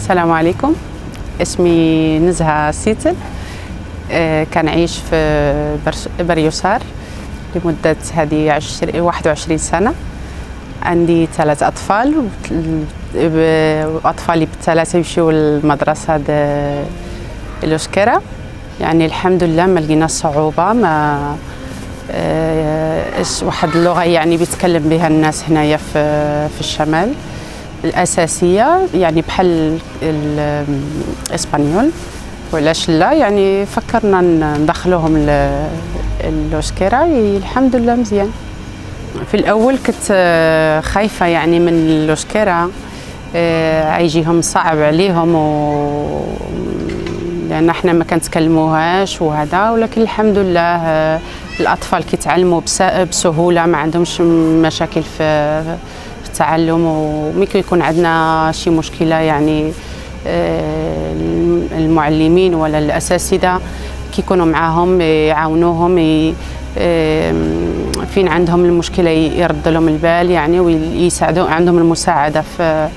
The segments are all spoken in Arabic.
السلام عليكم. اسمي نزهة سيتل. كنعيش في بريوسار لمدة هذه 21 سنة. عندي 3 أطفال، وأطفالي ب3 يمشيو للمدرسة الأوسكرة. يعني الحمد لله ما لقينا صعوبة، ما واحد اللغة يعني بيتكلم بها الناس هنايا في الشمال الأساسية، يعني بحال الإسبانيول. وعلاش لا، يعني فكرنا ندخلوهم الأوسكرة. الحمد لله مزيان. في الأول كنت خايفة يعني من الأوسكرة، عيجيهم صعب عليهم لأن احنا ما كنتكلموهاش وهذا، ولكن الحمد لله الأطفال كيتعلموا بسهولة، ما عندهمش مشاكل في التعلم. وملي كيكون عندنا شي مشكلة يعني المعلمين ولا الأساتذة كيكونوا معاهم يعاونوهم، فين عندهم المشكلة يرد لهم البال يعني، ويساعدوا، عندهم المساعدة في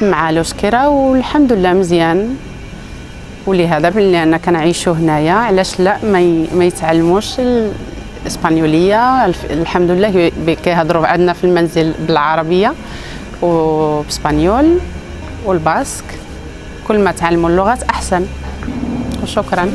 مع الأوسكرة. والحمد لله مزيان. ولهذا لأن كنعيشوا هنايا، علاش لا ما يتعلموش الإسبانيولية؟ الحمد لله كيهضروا عندنا في المنزل بالعربية وباسبانيول والباسك. كل ما تعلموا اللغات أحسن. وشكرا.